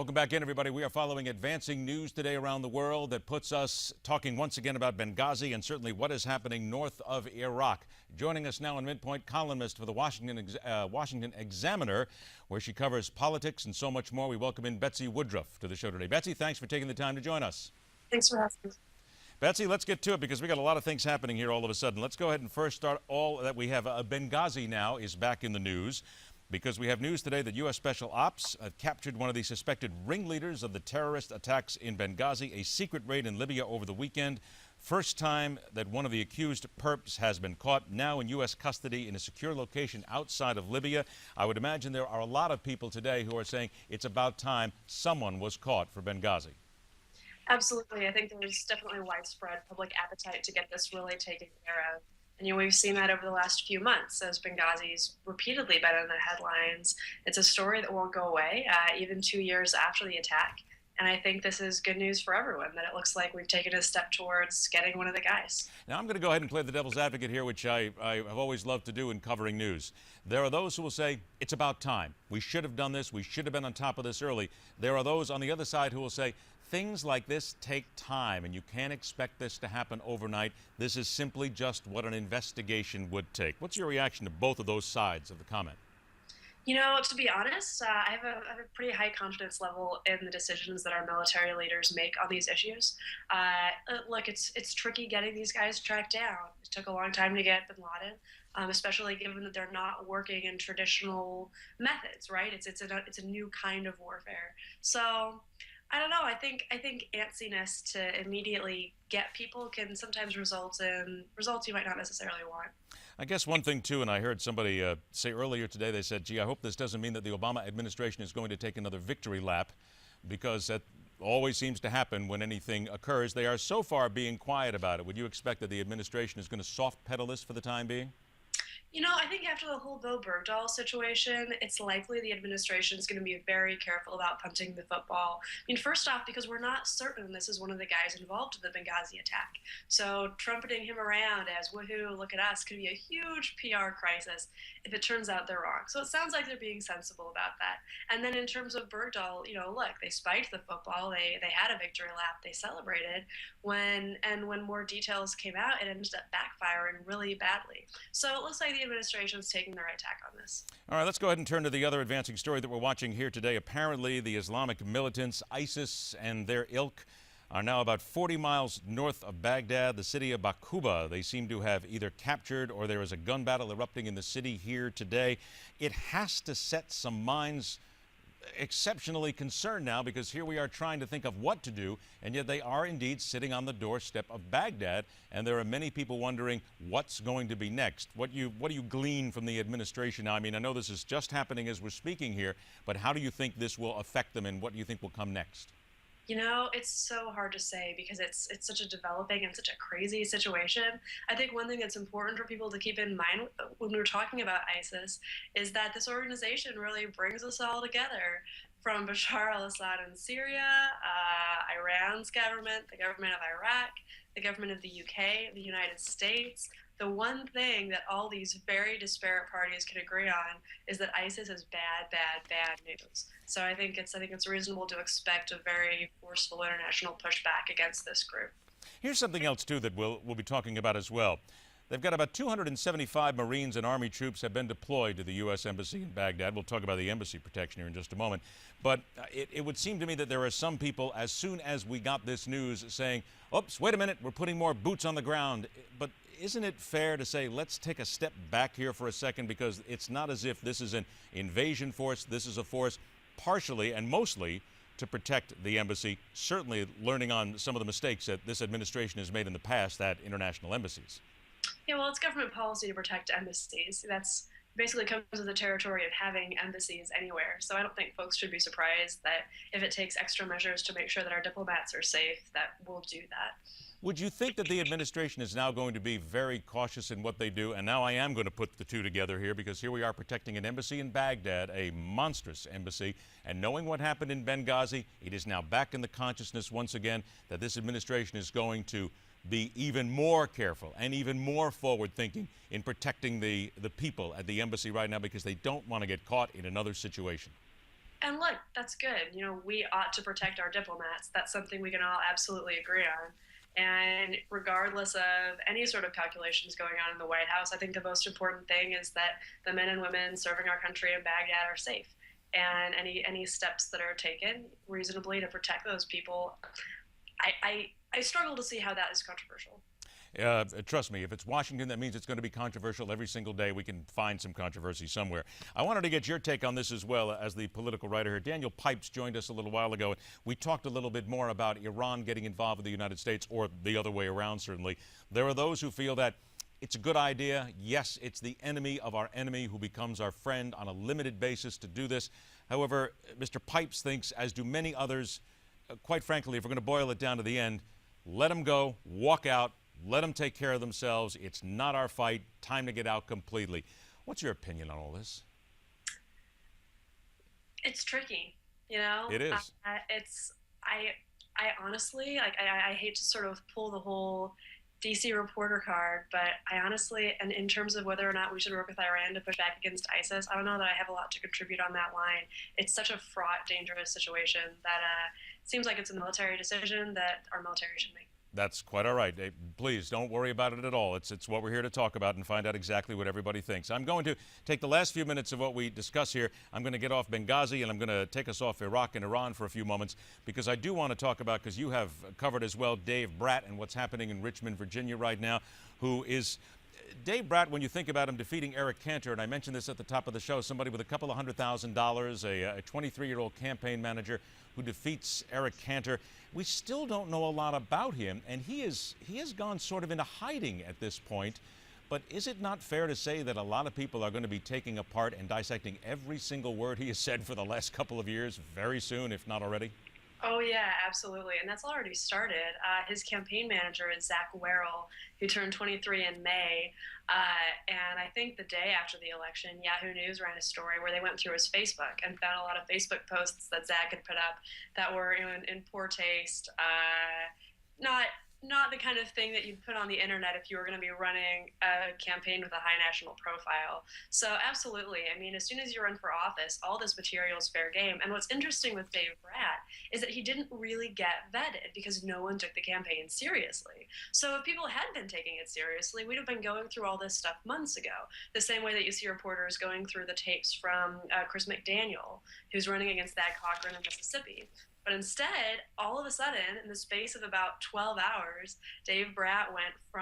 Welcome back in, everybody. We are following advancing news today around the world that puts us talking once again about Benghazi and certainly what is happening north of Iraq. Joining us now in Midpoint, columnist for the Washington Examiner, where she covers politics and so much more. We welcome in Betsy Woodruff to the show today. Betsy, thanks for taking the time to join us. Thanks for having me. Betsy, let's get to it because we got a lot of things happening here all of a sudden. Let's go ahead and first start all that we have. Benghazi now is back in the news, because we have news today that U.S. Special Ops have captured one of the suspected ringleaders of the terrorist attacks in Benghazi, a secret raid in Libya over the weekend. First time that one of the accused perps has been caught, now in U.S. custody in a secure location outside of Libya. I would imagine there are a lot of people today who are saying it's about time someone was caught for Benghazi. Absolutely. I think there's definitely widespread public appetite to get this really taken care of. And we've seen that over the last few months as Benghazi's repeatedly been in the headlines. It's a story that won't go away, even 2 years after the attack. And I think this is good news for everyone, that it looks like we've taken a step towards getting one of the guys. Now, I'm going to go ahead and play the devil's advocate here, which I have always loved to do in covering news. There are those who will say, it's about time. We should have done this. We should have been on top of this early. There are those on the other side who will say, things like this take time, and you can't expect this to happen overnight. This is simply just what an investigation would take. What's your reaction to both of those sides of the comment? To be honest, I have a pretty high confidence level in the decisions that our military leaders make on these issues. Look, it's tricky getting these guys tracked down. It took a long time to get bin Laden, especially given that they're not working in traditional methods, right? It's a new kind of warfare. So I don't know. I think antsiness to immediately get people can sometimes result in results you might not necessarily want. I guess one thing, too, and I heard somebody say earlier today, they said, gee, I hope this doesn't mean that the Obama administration is going to take another victory lap, because that always seems to happen when anything occurs. They are so far being quiet about it. Would you expect that the administration is going to soft pedal this for the time being? I think after the whole Bill Bergdahl situation, it's likely the administration is going to be very careful about punting the football. First off, because we're not certain this is one of the guys involved in the Benghazi attack. So trumpeting him around as, woohoo, look at us, could be a huge PR crisis if it turns out they're wrong. So it sounds like they're being sensible about that. And then in terms of Bergdahl, look, they spiked the football. They had a victory lap. They celebrated. When more details came out, it ended up backfiring really badly. So it looks like the administration is taking the right tack on this. All right, let's go ahead and turn to the other advancing story that we're watching here today. Apparently, the Islamic militants, ISIS and their ilk, are now about 40 miles north of Baghdad, the city of Baquba. They seem to have either captured, or there is a gun battle erupting in the city here today. It has to set some minds exceptionally concerned now, because here we are trying to think of what to do, and yet they are indeed sitting on the doorstep of Baghdad, and there are many people wondering what's going to be next. What do you glean from the administration now? I mean, I know this is just happening as we're speaking here, but how do you think this will affect them, and what do you think will come next? It's so hard to say because it's such a developing and such a crazy situation. I think one thing that's important for people to keep in mind when we're talking about ISIS is that this organization really brings us all together, from Bashar al-Assad in Syria, Iran's government, the government of Iraq, the government of the UK, the United States. The one thing that all these very disparate parties can agree on is that ISIS is bad, bad, bad news. So I think it's reasonable to expect a very forceful international pushback against this group. Here's something else, too, that we'll be talking about as well. They've got about 275 Marines and Army troops have been deployed to the U.S. Embassy in Baghdad. We'll talk about the embassy protection here in just a moment. But it would seem to me that there are some people, as soon as we got this news, saying, oops, wait a minute, we're putting more boots on the ground. But isn't it fair to say, let's take a step back here for a second, because it's not as if this is an invasion force. This is a force partially and mostly to protect the embassy, certainly learning on some of the mistakes that this administration has made in the past at international embassies. Yeah, well, it's government policy to protect embassies. That's basically comes with the territory of having embassies anywhere. So I don't think folks should be surprised that if it takes extra measures to make sure that our diplomats are safe, that we'll do that. Would you think that the administration is now going to be very cautious in what they do? And now I am going to put the two together here, because here we are protecting an embassy in Baghdad, a monstrous embassy, and knowing what happened in Benghazi, it is now back in the consciousness once again that this administration is going to be even more careful and even more forward-thinking in protecting the people at the embassy right now, because they don't want to get caught in another situation. And look, that's good. We ought to protect our diplomats. That's something we can all absolutely agree on. And regardless of any sort of calculations going on in the White House, I think the most important thing is that the men and women serving our country in Baghdad are safe. And any steps that are taken reasonably to protect those people, I struggle to see how that is controversial. Trust me, if it's Washington, that means it's going to be controversial every single day. We can find some controversy somewhere. I wanted to get your take on this as well as the political writer here. Daniel Pipes joined us a little while ago, and we talked a little bit more about Iran getting involved with the United States, or the other way around, certainly. There are those who feel that it's a good idea. Yes, it's the enemy of our enemy who becomes our friend on a limited basis to do this. However, Mr. Pipes thinks, as do many others, quite frankly, if we're going to boil it down to the end, let them go, walk out, let them take care of themselves. It's not our fight. Time to get out completely. What's your opinion on all this? It's tricky, you know. It is. I honestly I hate to sort of pull the whole DC reporter card, but I honestly, and in terms of whether or not we should work with Iran to push back against ISIS, I don't know that I have a lot to contribute on that line. It's such a fraught, dangerous situation that seems like it's a military decision that our military should make. That's quite all right. Please don't worry about it at all. It's what we're here to talk about and find out exactly what everybody thinks. I'm going to take the last few minutes of what we discuss here. I'm going to get off Benghazi and I'm going to take us off Iraq and Iran for a few moments because I do want to talk about, because you have covered as well, Dave Brat and what's happening in Richmond, Virginia right now, who is Dave Brat, when you think about him defeating Eric Cantor, and I mentioned this at the top of the show, somebody with a couple of $100,000, a 23-year-old campaign manager who defeats Eric Cantor. We still don't know a lot about him, and he has gone sort of into hiding at this point. But is it not fair to say that a lot of people are going to be taking apart and dissecting every single word he has said for the last couple of years very soon, if not already? Oh yeah, absolutely, and that's already started. His campaign manager is Zach Werrell, who turned 23 in May, and I think the day after the election, Yahoo News ran a story where they went through his Facebook and found a lot of Facebook posts that Zach had put up that were in poor taste, not the kind of thing that you'd put on the internet if you were going to be running a campaign with a high national profile. So absolutely, I mean, as soon as you run for office, all this material is fair game. And what's interesting with Dave Brat is that he didn't really get vetted because no one took the campaign seriously. So if people had been taking it seriously, we'd have been going through all this stuff months ago, the same way that you see reporters going through the tapes from Chris McDaniel, who's running against Thad Cochran in Mississippi. But instead, all of a sudden, in the space of about 12 hours, Dave Brat went from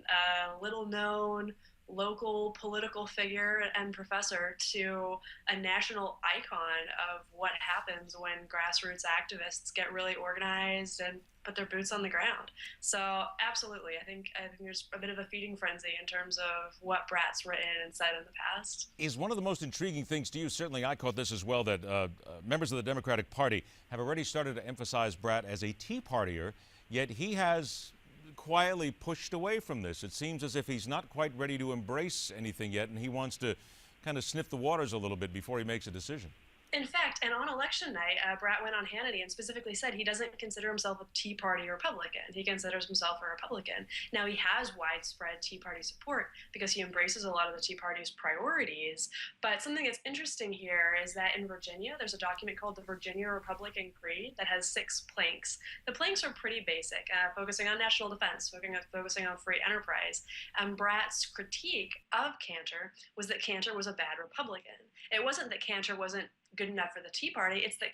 a little-known local political figure and professor to a national icon of what happens when grassroots activists get really organized and put their boots on the ground. So absolutely, I think there's a bit of a feeding frenzy in terms of what Brat's written and said in the past. Is one of the most intriguing things to you, certainly I caught this as well, that members of the Democratic Party have already started to emphasize Brat as a Tea Partier, yet he has quietly pushed away from this. It seems as if he's not quite ready to embrace anything yet, and he wants to kind of sniff the waters a little bit before he makes a decision. In fact, and on election night, Brat went on Hannity and specifically said he doesn't consider himself a Tea Party Republican. He considers himself a Republican. Now, he has widespread Tea Party support because he embraces a lot of the Tea Party's priorities. But something that's interesting here is that in Virginia, there's a document called the Virginia Republican Creed that has 6 planks. The planks are pretty basic, focusing on national defense, focusing on free enterprise. And Brat's critique of Cantor was that Cantor was a bad Republican. It wasn't that Cantor wasn't good enough for the Tea Party. It's that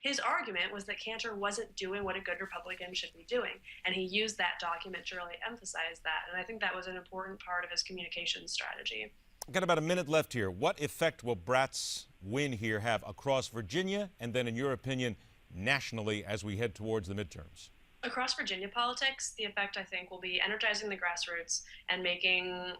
his argument was that Cantor wasn't doing what a good Republican should be doing. And he used that document to really emphasize that. And I think that was an important part of his communication strategy. I've got about a minute left here. What effect will Brat's win here have across Virginia and then, in your opinion, nationally as we head towards the midterms? Across Virginia politics, the effect, I think, will be energizing the grassroots and making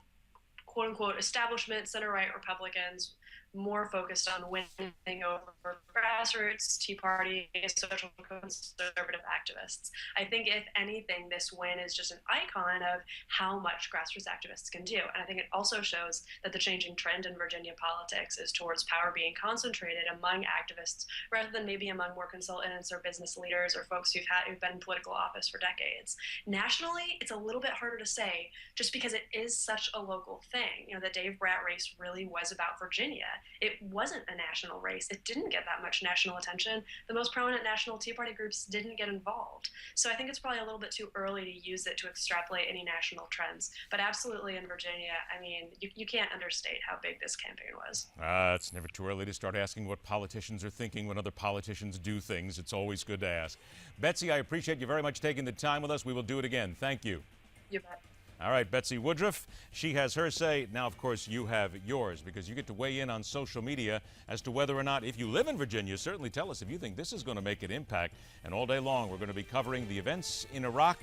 quote-unquote establishment center-right Republicans more focused on winning over grassroots, Tea Party, social conservative activists. I think, if anything, this win is just an icon of how much grassroots activists can do. And I think it also shows that the changing trend in Virginia politics is towards power being concentrated among activists rather than maybe among more consultants or business leaders or folks who've been in political office for decades. Nationally, it's a little bit harder to say just because it is such a local thing. The Dave Brat race really was about Virginia. that it wasn't a national race. It didn't get that much national attention. The most prominent national Tea Party groups didn't get involved. So I think it's probably a little bit too early to use it to extrapolate any national trends. But absolutely in Virginia, I mean, you can't understate how big this campaign was. It's never too early to start asking what politicians are thinking when other politicians do things. It's always good to ask. Betsy, I appreciate you very much taking the time with us. We will do it again. Thank you. You bet. All right, Betsy Woodruff, she has her say. Now, of course, you have yours, because you get to weigh in on social media as to whether or not, if you live in Virginia, certainly tell us if you think this is going to make an impact. And all day long, we're going to be covering the events in Iraq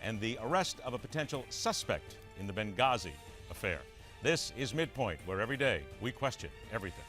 and the arrest of a potential suspect in the Benghazi affair. This is Midpoint, where every day we question everything.